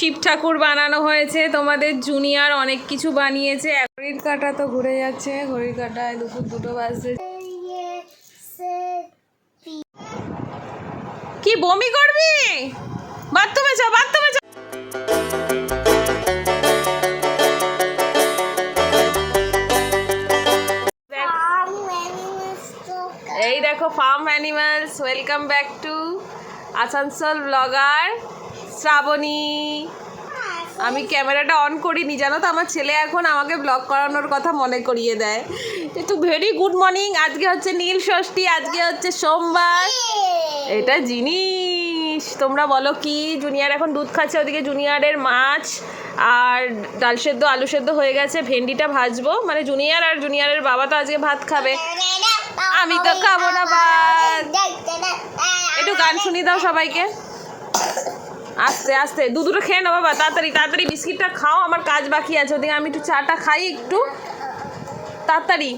শিব ঠাকুর বানানো হয়েছে, তোমাদের জুনিয়র অনেক কিছু বানিয়েছে। ঘড়ির কাঁটা তো ঘুরে যাচ্ছে, ঘড়ির কাঁটায় দুপুর 2টো বাজছে। কি বমি করবি? বাথরুমে যা, বাথরুমে যা। এই দেখো farm animals. Welcome back to Asansol blogger Shraboni. আমি ক্যামেরাটা অন করিনি জানো তো, আমার ছেলে এখন আমাকে ব্লগ করানোর কথা মনে করিয়ে দেয়। একটু ভেরি গুড মর্নিং। আজকে হচ্ছে নীল ষষ্ঠী, আজকে হচ্ছে সোমবার। এটা জিনিস তোমরা বলো কি? জুনিয়র এখন দুধ খাচ্ছে, ওদিকে জুনিয়রের মাছ আর ডাল সেদ্ধ আলু সেদ্ধ হয়ে গেছে। ভেন্ডিটা ভাজবো, মানে জুনিয়র আর জুনিয়রের বাবা তো আজকে ভাত খাবে, আমি তো খাবো না ভাত। একটু গান শুনিয়ে দাও সবাইকে। আস্তে আস্তে দুটো খেয়ে নাও বাবা, তাড়াতাড়ি তাড়াতাড়ি বিস্কিটটা খাও, আমার কাজ বাকি আছে। ওদিকে আমি একটু চাটা খাই, একটু তাড়াতাড়ি।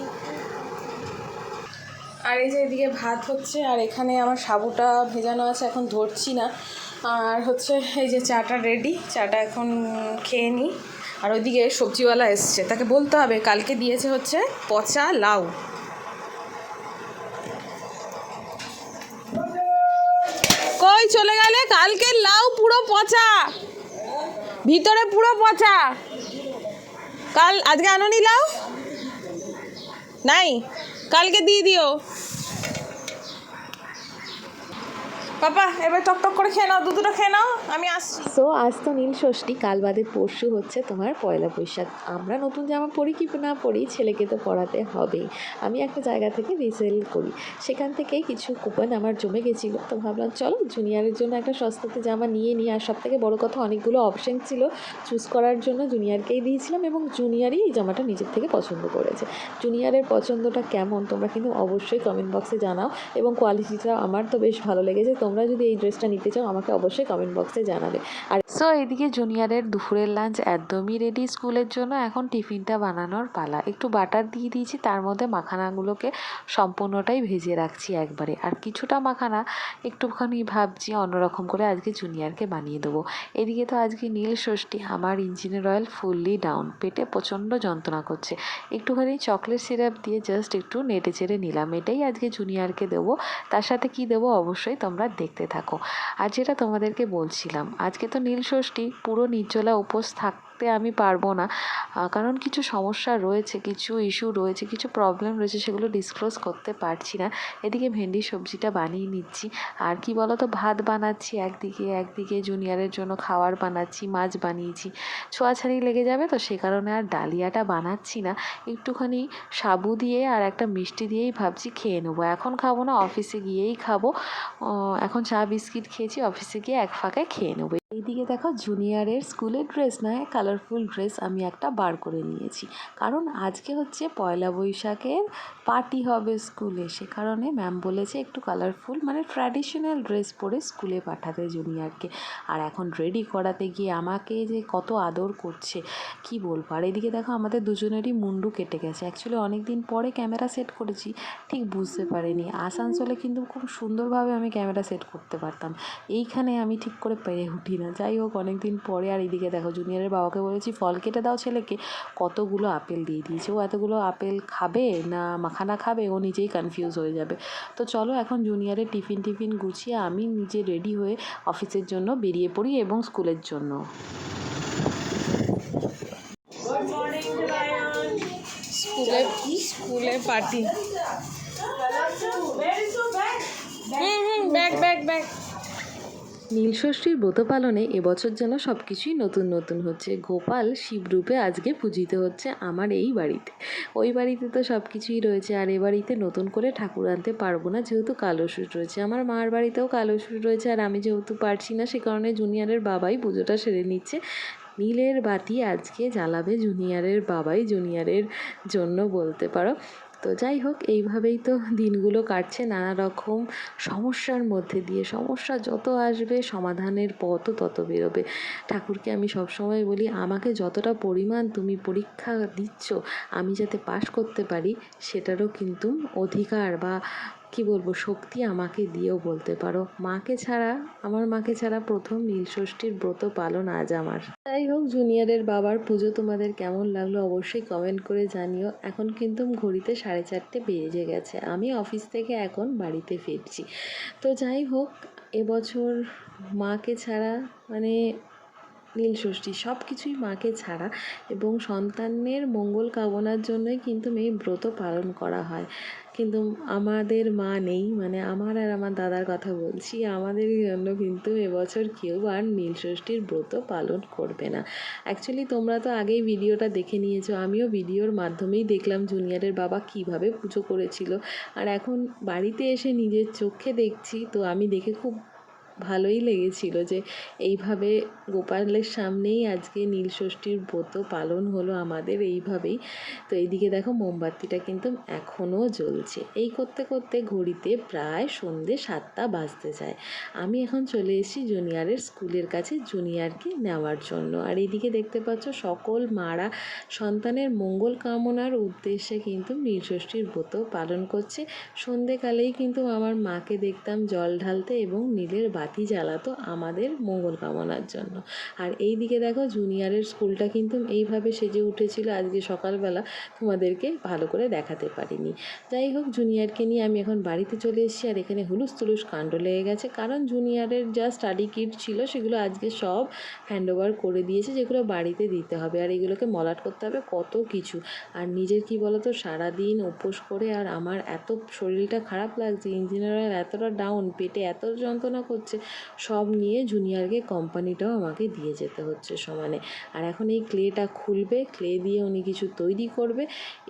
আর এই যে এদিকে ভাত হচ্ছে, আর এখানে আমার সাবুটা ভেজানো আছে, এখন ধরছি না। আর হচ্ছে এই যে চাটা রেডি, চাটা এখন খেয়ে নিই। আর ওইদিকে সবজিওয়ালা এসছে, তাকে বলতে হবে কালকে দিয়েছে হচ্ছে পচা লাউ। কই চলে গেলে? কালকে লাউ পুরো পচা, ভিতরে পুরো পচা। আজকে আনোনি লাউ? নাই, কালকে দিয়ে দিও। পাপা এবার টক টক করে খেয়ে নাও, দুটো খেয়ে নাও, আমি আসছি। সো আজ তো নীল ষষ্ঠী, কাল বাদে পরশু হচ্ছে তোমার পয়লা বৈশাখ। আমরা নতুন জামা পরি কি না পরি, ছেলেকে তো পরাতে হবেই। আমি একটা জায়গা থেকে রিসেল করি, সেখান থেকেই কিছু কুপন আমার জমে গেছিলো, তো ভাবলাম চলো জুনিয়রের জন্য একটা সস্তাতে জামা নিয়ে নিই। আর সব থেকে বড়ো কথা, অনেকগুলো অপশান ছিল চুজ করার জন্য, জুনিয়রকেই দিয়েছিলাম এবং জুনিয়রই এই জামাটা নিজের থেকে পছন্দ করেছে। জুনিয়রের পছন্দটা কেমন তোমরা কিন্তু অবশ্যই কমেন্ট বক্সে জানাও, এবং কোয়ালিটিটা আমার তো বেশ ভালো লেগেছে। তোমরা যদি এই ড্রেসটা নিতে চাও আমাকে অবশ্যই কমেন্ট বক্সে জানাবে। আর সো এদিকে জুনিয়রের দুপুরের লাঞ্চ একদমই রেডি স্কুলের জন্য। এখন টিফিনটা বানানোর পালা। একটু বাটার দিয়ে দিয়েছি, তার মধ্যে মাখানাগুলোকে সম্পূর্ণটাই ভেজে রাখছি একবারে। আর কিছুটা মাখানা একটুখানি ভাবছি অন্যরকম করে আজকে জুনিয়রকে বানিয়ে দেবো। এদিকে তো আজকে নীল ষষ্ঠী, আমার ইঞ্জিনের অয়েল ফুললি ডাউন, পেটে প্রচণ্ড যন্ত্রণা করছে। একটুখানি চকলেট সিরাপ দিয়ে জাস্ট একটু নেড়ে চেড়ে নিলাম, এটাই আজকে জুনিয়রকে দেবো। তার সাথে কি দেবো অবশ্যই তোমরা দেখতে থাকো। আর যেটা তোমাদেরকে বলছিলাম, আজকে তো নীল ষষ্ঠী, পুরো নির্জলা উপোস থাকতে আমি পারবো না, কারণ কিছু সমস্যা রয়েছে, কিছু ইস্যু রয়েছে, কিছু প্রবলেম রয়েছে, সেগুলো ডিসক্লোজ করতে পারছি না। এদিকে ভেন্ডি সবজিটা বানিয়ে নিচ্ছি। আর কি বলো তো, ভাত বানাচ্ছি একদিকে জুনিয়রের জন্য খাবার বানাচ্ছি, মাছ বানিয়েছি, ছোঁয়াছাড়ি লেগে যাবে, তো সে কারণে আর ডালিয়াটা বানাচ্ছি না। একটুখানি সাবু দিয়ে আর একটা মিষ্টি দিয়েই ভাবছি খেয়ে নেবো। এখন খাবো না, অফিসে গিয়েই খাবো। এখন চা বিস্কিট খেয়েছি, অফিসে গিয়ে এক ফাঁকে খেয়ে নেবো। এইদিকে দেখো জুনিয়রের স্কুলের ড্রেস নয়, কালারফুল ড্রেস আমি একটা বার করে নিয়েছি, কারণ আজকে হচ্ছে পয়লা বৈশাখের পার্টি হবে স্কুলে। সে কারণে ম্যাম বলেছে একটু কালারফুল মানে ট্র্যাডিশনাল ড্রেস পরে স্কুলে পাঠাতে জুনিয়রকে। আর এখন রেডি করাতে গিয়ে আমাকে যে কত আদর করছে কি বলবো। আর এদিকে দেখো আমাদের দুজনেরই মুন্ডু কেটে গেছে। অ্যাকচুয়ালি অনেক দিন পরে ক্যামেরা সেট করেছি, ঠিক বুঝতে পারিনি। আসানসোলে কিন্তু খুব সুন্দরভাবে আমি ক্যামেরা সেট করতে পারতাম, এইখানে আমি ঠিক করে পেরে উঠি না। যাই হোক, অনেক দিন পরে। আর এইদিকে দেখো জুনিয়রের বাবাকে বলেছি ফল কেটে দাও ছেলেকে, কতগুলো আপেল দিয়ে দিয়েছে। ও এতগুলো আপেল খাবে না মাখানা খাবে, ও নিজেই কনফিউজ হয়ে যাবে। তো চলো এখন জুনিয়রের টিফিন গুছিয়ে আমি নিজে রেডি হয়ে অফিসের জন্য বেরিয়ে পড়ি এবং স্কুলের জন্য। স্কুলে পার্টি। Bag bag bag. নীলষষ্ঠীর ব্রত পালনে এবছর যেন সব কিছুই নতুন নতুন হচ্ছে। গোপাল শিবরূপে আজকে পূজিত হচ্ছে আমার এই বাড়িতে। ওই বাড়িতে তো সব কিছুই রয়েছে, আর এ বাড়িতে নতুন করে ঠাকুর আনতে পারবো না, যেহেতু কালসুট রয়েছে। আমার মার বাড়িতেও কালসুট রয়েছে, আর আমি যেহেতু পারছি না, সে কারণে জুনিয়রের বাবাই পুজোটা সেরে নিচ্ছে। নীলের বাতি আজকে জ্বালাবে জুনিয়রের বাবাই, জুনিয়রের জন্য বলতে পারো। তো যাই হোক, এইভাবেই তো দিনগুলো কাটছে নানা রকম সমস্যার মধ্যে দিয়ে। সমস্যা যত আসবে সমাধানের পথও তত বেরোবে। ঠাকুরকে আমি সবসময় বলি, আমাকে যতটা পরিমাণ তুমি পরীক্ষা দিচ্ছ আমি যাতে পাশ করতে পারি, সেটারও কিন্তু অধিকার বা কি বলবো, শক্তি আমাকে দিয়েও বলতে পারো। আমার মাকে ছাড়া প্রথম নীলষষ্ঠীর ব্রত পালন আজ আমার। যাই হোক, জুনিয়রের বাবার পুজো তোমাদের কেমন লাগলো অবশ্যই কমেন্ট করে জানিও। এখন কিন্তু ঘড়িতে 4:30 বেজে গেছে, আমি অফিস থেকে এখন বাড়িতে ফিরছি। তো যাই হোক, এবছর মাকে ছাড়া মানে নীলষষ্ঠী সব কিছুই মাকে ছাড়া, এবং সন্তানের মঙ্গল কামনার জন্যই কিন্তু এই ব্রত পালন করা হয়। কিন্তু আমাদের মা নেই, মানে আমার আর আমার দাদার কথা বলছি, আমাদের জন্য কিন্তু এবছর কেউ আর নীলষষ্ঠীর ব্রত পালন করবে না। অ্যাকচুয়ালি তোমরা তো আগেই ভিডিওটা দেখে নিয়েছো, আমিও ভিডিওর মাধ্যমেই দেখলাম জুনিয়রের বাবা কিভাবে পুজো করেছিল, আর এখন বাড়িতে এসে নিজের চোখে দেখছি, তো আমি দেখে খুব ভালোই লেগেছিল যে এইভাবে গোপালের সামনেই আজকে নীলষষ্ঠীর ব্রত পালন হলো আমাদের এইভাবেই। তো এইদিকে দেখো মোমবাতিটা কিন্তু এখনও জ্বলছে। এই করতে করতে ঘড়িতে প্রায় সন্ধ্যে 7টা বাজতে যায়। আমি এখন চলে এসেছি জুনিয়রের স্কুলের কাছে জুনিয়রকে নেওয়ার জন্য। আর এইদিকে দেখতে পাচ্ছ সকল মারা সন্তানের মঙ্গল কামনার উদ্দেশ্যে কিন্তু নীলষষ্ঠীর ব্রত পালন করছে। সন্ধেকালেই কিন্তু আমার মাকে দেখতাম জল ঢালতে এবং নীলের বাতি জ্বালাতো আমাদের মঙ্গল কামনার জন্য। আর এই দিকে দেখো জুনিয়রের স্কুলটা কিন্তু এইভাবে সেজে উঠেছিল, আজকে সকালবেলা তোমাদেরকে ভালো করে দেখাতে পারিনি। যাই হোক, জুনিয়রকে নিয়ে আমি এখন বাড়িতে চলে এসেছি। আর এখানে হুলুস তুলুস কাণ্ড লেগে গেছে, কারণ জুনিয়রের যা স্টাডি কিট ছিল সেগুলো আজকে সব হ্যান্ডওভার করে দিয়েছে, যেগুলো বাড়িতে দিতে হবে। আর এগুলোকে মলাট করতে হবে কত কিছু। আর নিজের কি বলতো, সারাদিন উপোস করে আর আমার এত শরীরটা খারাপ লাগছে, ইঞ্জিনের অয়েল এতটা ডাউন, পেটে এত যন্ত্রণা করছে, সব নিয়ে জুনিয়রকে কোম্পানিটাও আমাকে দিয়ে যেতে হচ্ছে সমানে। আর এখন এই ক্লেটা খুলবে, ক্লে দিয়ে উনি কিছু তৈরি করবে,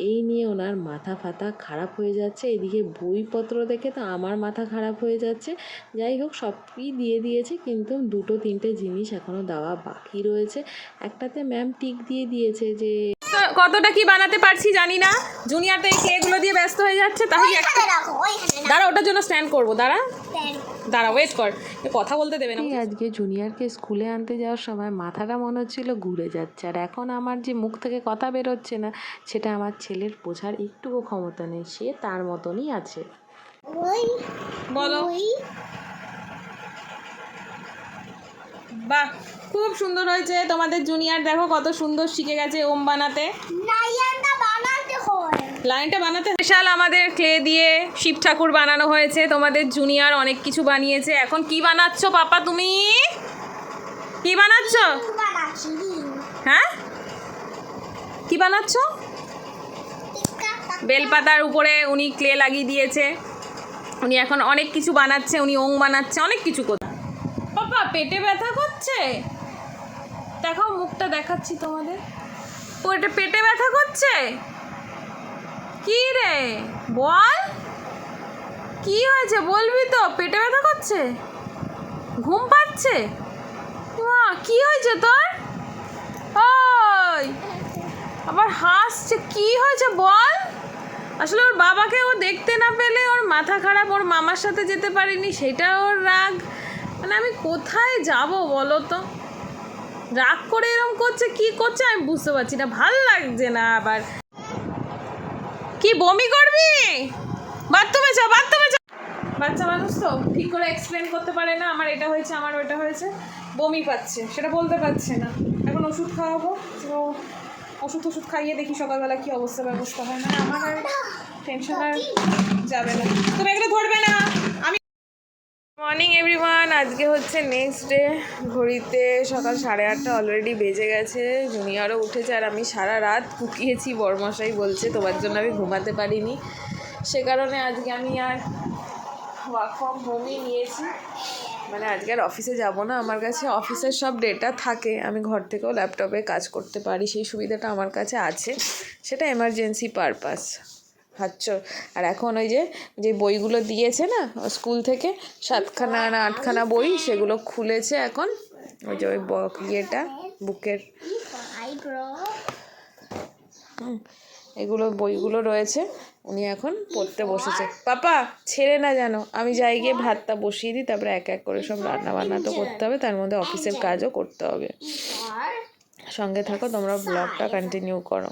এই নিয়ে ওনার মাথা ফাতা খারাপ হয়ে যাচ্ছে। এদিকে বইপত্র দেখে তো আমার মাথা খারাপ হয়ে যাচ্ছে। যাই হোক, সবই দিয়ে দিয়েছে, কিন্তু 2-3টে জিনিস এখনও দেওয়া বাকি রয়েছে। একটাতে ম্যাম টিক দিয়ে দিয়েছে যে কতটা কি বানাতে পারছি জানি না, জুনিয়র তো এই কেকগুলো দিয়ে ব্যস্ত হয়ে যাচ্ছে। তাই একটা দাঁড়া, ওটার জন্য স্ট্যান্ড করবো, দাঁড়া দাঁড়া ওয়েট কর, কথা বলতে দেবে না। আজকে জুনিয়রকে স্কুলে আনতে যাওয়ার সময় মাথাটা মনে হচ্ছিল ঘুরে যাচ্ছে। আর এখন আমার যে মুখ থেকে কথা বেরোচ্ছে না, সেটা আমার ছেলের বোঝার একটুকু ক্ষমতা নেই, সে তার মতনই আছে। বলো। বাহ, খুব সুন্দর হয়েছে তোমাদের জুনিয়র, দেখো কত সুন্দর শিখে গেছে ওম বানাতে। লাইনটা বানাতে স্পেশাল আমাদের ক্লে দিয়ে শিব ঠাকুর বানানো হয়েছে। তোমাদের জুনিয়র অনেক কিছু বানিয়েছে। এখন কি বানাচ্ছ পাপা, তুমি কি বানাচ্ছ? হ্যাঁ, কি বানাচ্ছ? বেলপাতার উপরে উনি ক্লে লাগিয়ে দিয়েছে, উনি এখন অনেক কিছু বানাচ্ছে, উনি ওং বানাচ্ছে, অনেক কিছু করছে। পাপা পেটে ব্যথা করছে, দেখাও মুখটা দেখাচ্ছি তোমাদের। পেটে ব্যথা করছে, কি রে বল, কি হয়েছে বলবি তো? পেটে ব্যথা করছে, ঘুম পাচ্ছে, কি হয়েছে তোর? ওই আবার হাসছে, কি হয়েছে বল? আসলে ওর বাবাকে ও দেখতে না পেলে ওর মাথা খারাপ, ওর মামার সাথে যেতে পারিনি সেটা ওর রাগ। মানে আমি কোথায় যাব বলো তো, রাগ করে এরকম করছে, কি করছে আমি বুঝতে পারছি না, ভাল লাগছে না। আবার কি বমি করবি? বাথরুমে যা, বাথরুমে যা। বাচ্চা মানুষ তো ঠিক করে এক্সপ্লেন করতে পারে না, আমার এটা হয়েছে, আমার ওটা হয়েছে, বমি পাচ্ছে, সেটা বলতে পারছে না। এখন ওষুধ খাওয়াবো, তো ওষুধ খাইয়ে দেখি সকালবেলা কি অবস্থা ব্যবস্থা হয়। না আমার আর টেনশন আর যাবে না, তুমি এগুলো ধরবে না। আমি মর্নিং এভরিওয়ান, আজকে হচ্ছে নেক্সট ডে। ঘড়িতে সকাল 8:30 অলরেডি বেজে গেছে, জুনিয়রও উঠেছে, আর আমি সারা রাত কুকিয়েছি। বরমশাই বলছে তোমার জন্য আমি ঘুমাতে পারিনি, সে কারণে আজকে আমি আর ওয়ার্ক ফ্রম হোমই নিয়েছি। মানে আজকে আর অফিসে যাব না, আমার কাছে অফিসের সব ডেটা থাকে, আমি ঘর থেকেও ল্যাপটপে কাজ করতে পারি, সেই সুবিধাটা আমার কাছে আছে, সেটা এমার্জেন্সি পারপাস ভাবছ। আর এখন ওই যে বইগুলো দিয়েছে না স্কুল থেকে, 7খানা না 8খানা বই, সেগুলো খুলেছে এখন, ওই যে ওই ইয়েটা বুকের এগুলো বইগুলো রয়েছে, উনি এখন পড়তে বসেছে। পাপা ছেড়ে না যেন, আমি যাই গিয়ে ভাতটা বসিয়ে দিই, তারপরে এক এক করে সব রান্না বান্না তো করতে হবে, তার মধ্যে অফিসের কাজও করতে হবে। সঙ্গে থাকো, তোমরা ব্লগটা কন্টিনিউ করো।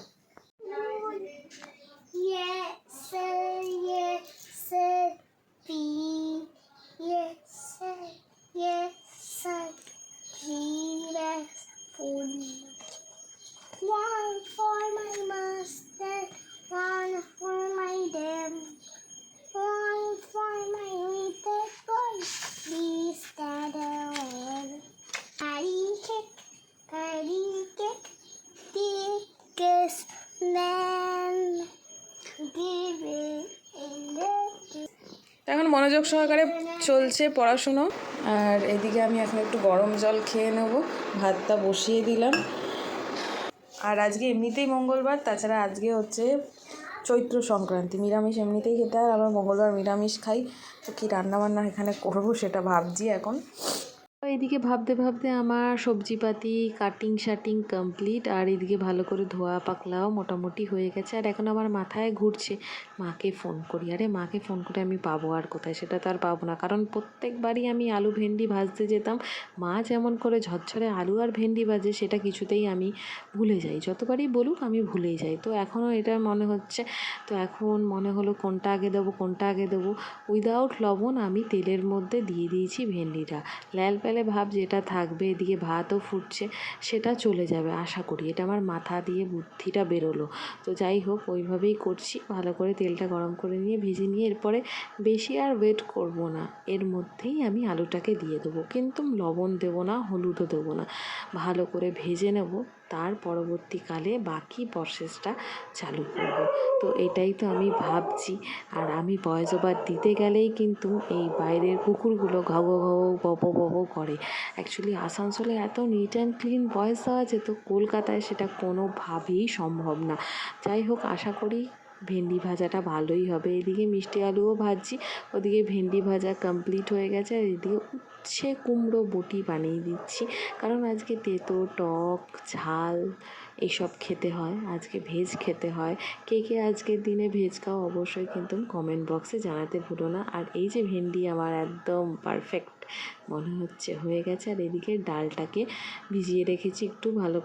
এখন মনোযোগ সহকারে চলছে পড়াশুনো। আর এদিকে আমি এখন একটু গরম জল খেয়ে নেব, ভাতটা বসিয়ে দিলাম। আর আজকে এমনিতেই মঙ্গলবার, তাছাড়া আজকে হচ্ছে চৈত্র সংক্রান্তি, নিরামিষ এমনিতেই খেতে হয়, আমরা মঙ্গলবার নিরামিষ খাই। তো কী রান্নাবান্না এখানে করবো সেটা ভাবছি এখন। তো এদিকে ভাবতে ভাবতে আমার সবজিপাতি কাটিং শাটিং কমপ্লিট, আর এদিকে ভালো করে ধোয়া পাকলাও মোটামুটি হয়ে গেছে। আর এখন আমার মাথায় ঘুরছে মাকে ফোন করি। আরে মাকে ফোন করে আমি পাবো আর কোথায়, সেটা তো আর পাবো না, কারণ প্রত্যেকবারই আমি আলু ভেন্ডি ভাজতে যেতাম, মা যেমন করে ঝরঝরে আলু আর ভেন্ডি ভাজে সেটা কিছুতেই আমি ভুলে যাই, যতবারই বলুক আমি ভুলেই যাই। তো এখনও এটা মনে হচ্ছে, তো এখন মনে হলো কোনটা আগে দেবো। উইদাউট লবণ আমি তেলের মধ্যে দিয়ে দিয়েছি ভেন্ডিটা, ল্যাল প্যালে ভাব যেটা থাকবে, এদিকে ভাতও ফুটছে, সেটা চলে যাবে আশা করি। এটা আমার মাথা দিয়ে বুদ্ধিটা বেরোলো। তো যাই হোক, ওইভাবেই করছি, ভালো করে তেলটা গরম করে নিয়ে ভেজে নিয়ে এরপরে বেশি আর ওয়েট করব না, এর মধ্যেই আমি আলুটাকে দিয়ে দেবো, কিন্তু লবণ দেবো না, হলুদও দেবো না, ভালো করে ভেজে নেব, তার পরবর্তীকালে বাকি প্রসেসটা চালু করব। তো এটাই তো আমি ভাবছি। আর আমি ভয়েস ওভার দিতে গেলেই কিন্তু এই বাইরের কুকুরগুলো ঘাউ ঘাউ বব করে। অ্যাকচুয়ালি আসানসোলে এত নিট অ্যান্ড ক্লিন ভয়েস দেওয়া যেত, কলকাতায় সেটা কোনোভাবেই সম্ভব না। যাই হোক, আশা করি ভেন্ডি ভাজাটা ভালোই হবে। এদিকে মিষ্টি আলুও ভাজছি, ওদিকে ভেন্ডি ভাজা কমপ্লিট হয়ে গেছে। আর এদিকে উচ্ছে কুমড়ো বটি বানিয়ে দিচ্ছি, কারণ আজকে তেতো টক ঝাল এইসব খেতে হয়, আজকে ভেজ খেতে হয়। কে কে আজকের দিনে ভেজ খাও অবশ্যই কিন্তু কমেন্ট বক্সে জানাতে ভুলো না। আর এই যে ভেন্ডি আমার একদম পারফেক্ট মনে হচ্ছে হয়ে গেছে। আর এদিকে ডালটাকে ভিজিয়ে রেখেছি একটু ভালো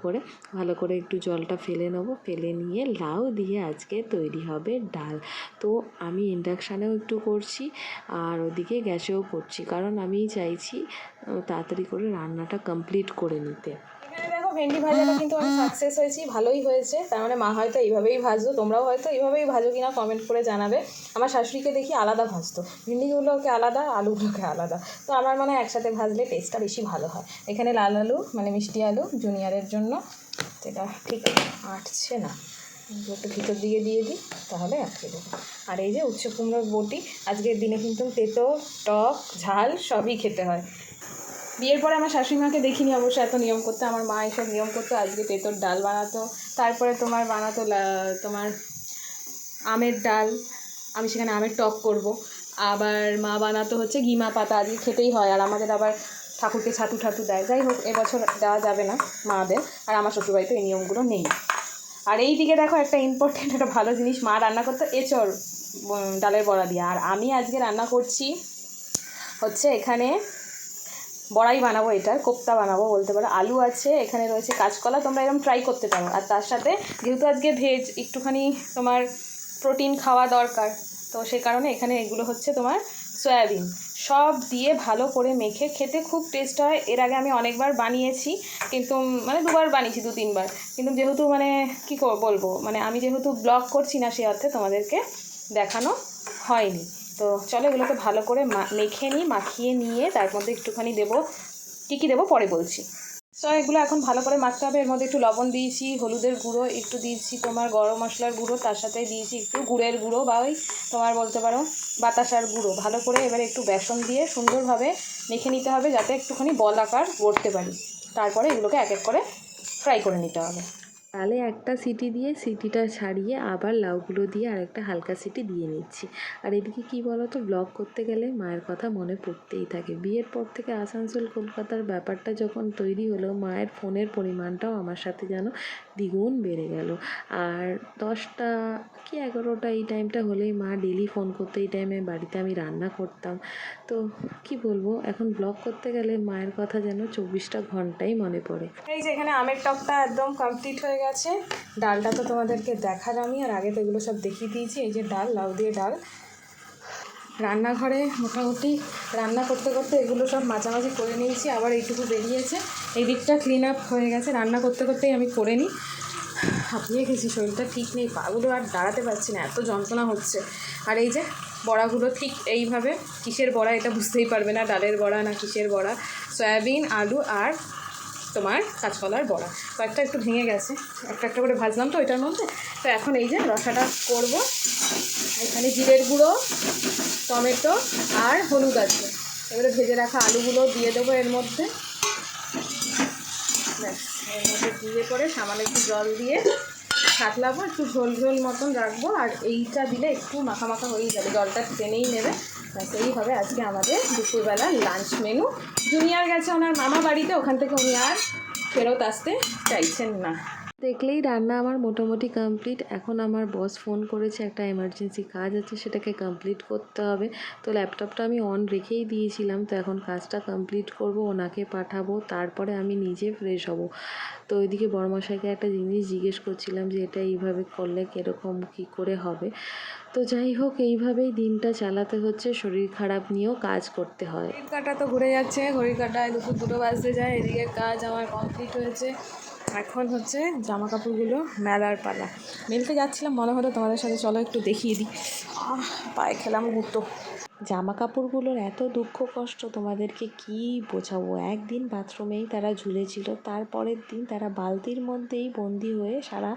করে একটু জলটা ফেলে নেবো, ফেলে নিয়ে লাউ দিয়ে আজকে তৈরি হবে ডাল। তো আমি ইন্ডাকশানেও একটু করছি আর ওদিকে গ্যাসেও করছি, কারণ আমি চাইছি তাড়াতাড়ি করে রান্নাটা কমপ্লিট করে নিতে। এখানে দেখো ভেন্ডি ভাজাটা কিন্তু আমি সাকসেস হয়েছি, ভালোই হয়েছে। তার মানে মা হয়তো এইভাবেই ভাজতো, তোমরাও হয়তো এইভাবেই ভাজো কিনা কমেন্ট করে জানাবে। আমার শাশুড়িকে দেখি আলাদা ভাজতো, ভেন্ডিগুলোকে আলাদা, আলুগুলোকে আলাদা। তো আমার মনে হয় একসাথে ভাজলে টেস্টটা বেশি ভালো হয়। এখানে লাল আলু মানে মিষ্টি আলু জুনিয়রের জন্য, যেটা ঠিক আটছে না, একটু ভিতর দিকে দিয়ে দিই, তাহলে আটকে দেবো। আর এই যে উচ্ছে কুমড়োর বটি, আজকের দিনে কিন্তু তেতো টক ঝাল সবই খেতে হয়। বিয়ের পরে আমার শাশুড়িমাকে দেখিনি অবশ্য এত নিয়ম করতে, আমার মা এসব নিয়ম করতো। আজকে তেঁতোর ডাল বানাতো, তারপরে তোমার বানাতো তোমার আমের ডাল, আমি সেখানে আমের টক করব। আবার মা বানাতো হচ্ছে গিমা পাতা, আজকে খেতেই হয়। আর আমাদের আবার ঠাকুরকে ছাতু ঠাতু দেয়। যাই হোক, এবছর দেওয়া যাবে না মাদের, আর আমার শ্বশুরবাড়িতে এই নিয়মগুলো নেই। আর এই দিকে দেখো একটা ইম্পর্টেন্ট একটা ভালো জিনিস, মা রান্না করতো এঁচড় ডালের বড়া দিয়ে, আর আমি আজকে রান্না করছি হচ্ছে এখানে বড়াই বানাবো, এটার কোপ্তা বানাবো বলতে পারো। আলু আছে, এখানে রয়েছে কাঁচকলা, তোমরা এরকম ট্রাই করতে পারো। আর তার সাথে যেহেতু আজকে ভেজ, একটুখানি তোমার প্রোটিন খাওয়া দরকার, তো সেই কারণে এখানে এগুলো হচ্ছে তোমার সয়াবিন, সব দিয়ে ভালো করে মেখে খেতে খুব টেস্ট হয়। এর আগে আমি অনেকবার বানিয়েছি, কিন্তু মানে দুবার বানিয়েছি, 2-3 বার, কিন্তু যেহেতু মানে কী বলবো, মানে আমি যেহেতু ব্লগ করছি না, সেই অর্থে তোমাদেরকে দেখানো হয়নি। তো চলো এগুলোকে ভালো করে মেখে নিই, মাখিয়ে নিয়ে তার মধ্যে একটুখানি দেবো, কী দেবো পরে বলছি। সো এগুলো এখন ভালো করে মাখতে হবে। এর মধ্যে একটু লবণ দিয়েছি, হলুদের গুঁড়ো একটু দিয়েছি, তোমার গরম মশলার গুঁড়ো, তার সাথে দিয়েছি একটু গুড়ের গুঁড়ো বা ওই তোমার বলতে পারো বাতাসার গুঁড়ো। ভালো করে এবারে একটু বেসন দিয়ে সুন্দরভাবে মেখে নিতে হবে, যাতে একটুখানি বল আকার গড়তে পারি। তারপরে এগুলোকে এক এক করে ফ্রাই করে নিতে হবে। ডালে একটা সিটি দিয়ে সিটিটা ছাড়িয়ে আবার লাউগুলো দিয়ে আরেকটা হালকা সিটি দিয়ে নিচ্ছি। আর এদিকে কী বলো তো, ব্লগ করতে গেলে মায়ের কথা মনে পড়তেই থাকে। বিয়ের পর থেকে আসানসোল কলকাতার ব্যাপারটা যখন তৈরি হলো, মায়ের ফোনের পরিমাণটাও আমার সাথে যেন দ্বিগুণ বেড়ে গেল। আর 10টা কি 11টা এই টাইমটা হলেই মা ডেলি ফোন করতে, এই টাইমে বাড়িতে আমি রান্না করতাম। তো কি বলবো, এখন ব্লগ করতে গেলে মায়ের কথা যেন 24টা ঘন্টাই মনে পড়ে। এই যে এখানে আমের টকটা একদম কমপ্লিট হয়ে গেছে। ডালটা তো তোমাদেরকে দেখালাম আমি, আর আগে তো এগুলো সব দেখিয়ে দিয়েছি। এই যে ডাল, লাউ দিয়ে ডাল। রান্নাঘরে মোটামুটি রান্না করতে করতে এগুলো সব মাঝামাঝি করে নিয়েছি, আবার এইটুকু বেরিয়েছে। এই দিকটা ক্লিন আপ হয়ে গেছে, রান্না করতে করতেই আমি করে নিই। হাঁপিয়ে গেছি, শরীরটা ঠিক নেই, পাগুলো আর দাঁড়াতে পারছি না, এত যন্ত্রণা হচ্ছে। আর এই যে বড়াগুলো ঠিক এইভাবে, কিসের বড়া এটা বুঝতেই পারবে না, ডালের বড়া না কিসের বড়া, সয়াবিন আলু আর তোমার কাঁচকলার বড়া। কয়েকটা একটু ভেঙে গেছে, একটা একটা করে ভাজলাম তো ওইটার মধ্যে। তো এখন এই যে রসাটা করব, এখানে জিরের গুঁড়ো, টমেটো আর হলুদ আছে। এবারে ভেজে রাখা আলুগুলো দিয়ে দেবো এর মধ্যে। ব্যাস, এর মধ্যে দিয়ে করে সামান্য একটু জল দিয়ে ছাতলাবো, একটু ঝোল ঝোল মতন রাখবো। আর এইটা দিলে একটু মাখা মাখা হয়েই যাবে, জলটা টেনেই নেবে। ব্যাস এই হবে আজকে আমাদের দুপুরবেলা লাঞ্চ মেনু। জুনিয়র গেছে ওনার মামা বাড়িতে, ওখান থেকে উনি আর ফেরত আসতে চাইছেন না। দেখলেই রান্না আমার মোটামুটি কমপ্লিট। এখন আমার বস ফোন করেছে, একটা এমার্জেন্সি কাজ আছে, সেটাকে কমপ্লিট করতে হবে। তো ল্যাপটপটা আমি অন রেখেই দিয়েছিলাম, তো এখন কাজটা কমপ্লিট করব, ওনাকে পাঠাবো, তারপরে আমি নিজে ফ্রেশ হব। তো ওইদিকে বড়মশাইকে একটা জিনিস জিজ্ঞেস করছিলাম যে এটা এইভাবে করলে কীরকম কী করে হবে। তো যাই হোক, এইভাবেই দিনটা চালাতে হচ্ছে, শরীর খারাপ নিয়েও কাজ করতে হয়। ঘড়ির কাঁটা তো ঘুরে যাচ্ছে, ঘড়ির কাঁটায় দুপুর 2টো বাজতে যায়। এদিকে কাজ আমার কমপ্লিট হয়েছে, এখন হচ্ছে জামা কাপড়গুলো মেলার পালা। মেলতে যাচ্ছিলাম, মনে হলো তোমাদের সাথে চলো একটু দেখিয়ে দিই। পায়ে খেলাম গুঁতো। জামা কাপড়গুলোর এত দুঃখ কষ্ট তোমাদেরকে কি বোঝাবো। একদিন বাথরুমেই তারা ঝুলেছিল, তারপরের দিন তারা বালতির মধ্যেই বন্দি হয়ে সারা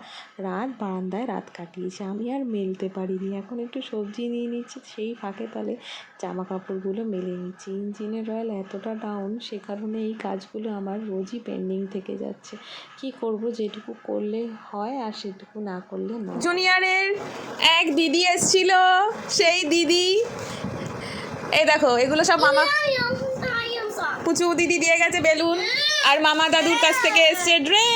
রাত বারান্দায় রাত কাটিয়েছে। আমি আর মেলতে পারিনি, এখন একটু সবজি নিয়ে নিচ্ছি, সেই ফাঁকে তাহলে জামা কাপড়গুলো মেলে নিচ্ছি। ইঞ্জিনের অয়েল এতটা ডাউন, সে কারণে এই কাজগুলো আমার রোজই পেন্ডিং থেকে যাচ্ছে। কি করব, যেটুকু করলে হয় আর সেটুকু না করলে না। জুনিয়রের এক দিদি এসছিল, সেই দিদি এই দেখো এগুলো সব মামা পুচু দিদি দিয়ে গেছে বেলুন, আর মামা দাদুর কাছ থেকে এসছে ড্রেস।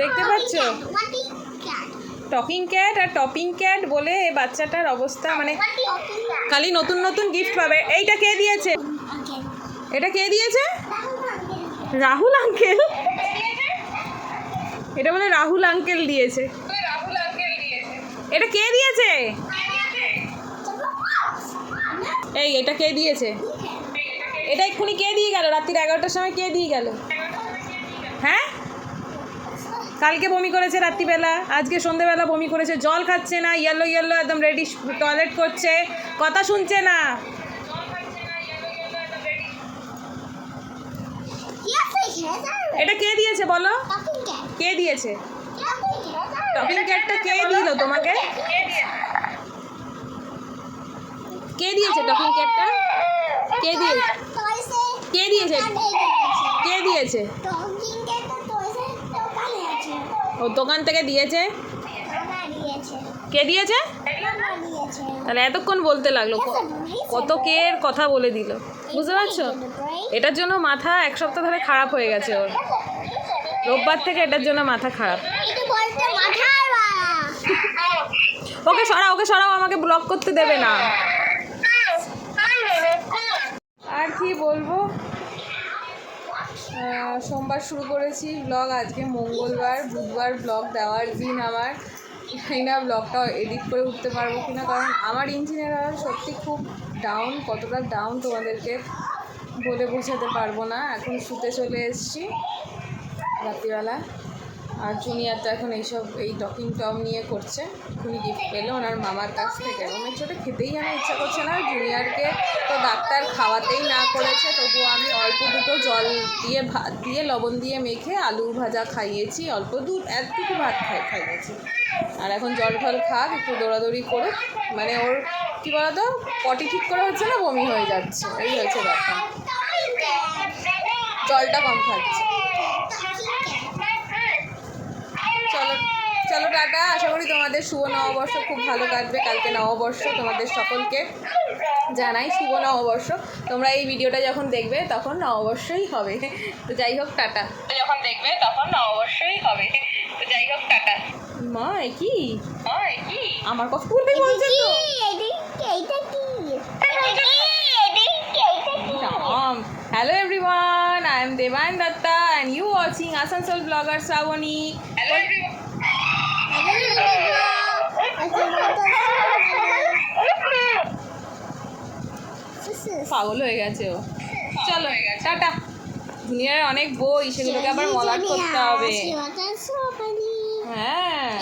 দেখতে পাচ্ছ টকিং ক্যাট আর টপিং ক্যাট বলে এই বাচ্চাটার অবস্থা, মানে খালি নতুন নতুন গিফট পাবে। এইটা কে দিয়েছে? এটা কে দিয়েছে? রাহুল আঙ্কেল। এটা বলে রাহুল আঙ্কেল দিয়েছে। এটা কে দিয়েছে? এই এটা কে দিয়েছে? এটা এক্ষুনি কে দিয়ে গেল? রাত্রির 11টার সময় কে দিয়ে গেল? হ্যাঁ, কালকে বমি করেছে রাত্রিবেলা, আজকে সন্ধেবেলা বমি করেছে, জল খাচ্ছে না, ইয়েলো ইয়েলো একদম রেডি, টয়লেট করছে, কথা শুনছে না। এটা কে দিয়েছে বলো? কে দিয়েছে? টপিং ক্যাটটা কে দিল তোমাকে? কে দিয়েছে টপিং ক্যাটটা? কে দিয়েছে? কে দিয়েছে? কে দিয়েছে? ও দোকান থেকে দিয়েছে। কে দিয়েছে? তাহলে এতক্ষণ বলতে লাগলো, কত কে কথা বলে দিল, বুঝতে পারছো? এটার জন্য মাথা 1 সপ্তাহ ধরে খারাপ হয়ে গেছে ওর। রোববার থেকে এটার জন্য মাথা খারাপ। ওকে সরাও, ওকে সরাও, আমাকে ব্লক করতে দেবে না। আর কি বলবো, সোমবার শুরু করেছি ব্লগ, আজকে মঙ্গলবার, বুধবার ব্লগ দেওয়ার দিন আমার। জানি না ব্লগটা এডিট করে উঠতে পারবো কিনা, কারণ আমার ইঞ্জিনের অয়েল সত্যি খুব ডাউন। কতটা ডাউন তোমাদেরকে বলে বোঝাতে পারবো না। এখন শুতে চলে এসেছি রাত্রিবেলা, আর জুনিয়র তো এখন এই টকিং টম নিয়ে করছে। এখনই গিফট পেলো ওনার মামার কাছ থেকে। রমের ছোটো খেতেই আমার ইচ্ছা করছে না। জুনিয়রকে তো ডাক্তার খাওয়াতেই না করেছে, তবুও আমি অল্প দুটো জল দিয়ে ভাত দিয়ে লবণ দিয়ে মেখে আলু ভাজা খাইয়েছি, অল্প একটুকু ভাত খাইয়েছি। আর এখন জল ফল খাক, একটু দৌড়াদৌড়ি করে, মানে ওর কী বলতো পটি ঠিক করে হচ্ছে না, বমি হয়ে যাচ্ছে, এই হয়েছে ব্যাপার। জলটা কম খাচ্ছে। চলো চলো টাটা। আশা করি তোমাদের শুভ নববর্ষ খুব ভালো কাটবে। কালকে নববর্ষ, তোমাদের সকলকে জানাই শুভ নববর্ষ। তোমরা এই ভিডিওটা যখন দেখবে তখন নববর্ষই হবে। তো যাই হোক টাটা। যখন দেখবে তখন নববর্ষই হবে। তো যাই হোক টাটা। মা কি আমার কথা বলতে বলছে তো। Hello everyone, I am Devan Datta and you watching Asansol blogger Shravani. Hello everyone. পাগল হয়ে গেছে ও। চলো টাটা। দুনিয়ার অনেক বই, সেগুলোকে আবার মলাট করতে হবে। হ্যাঁ।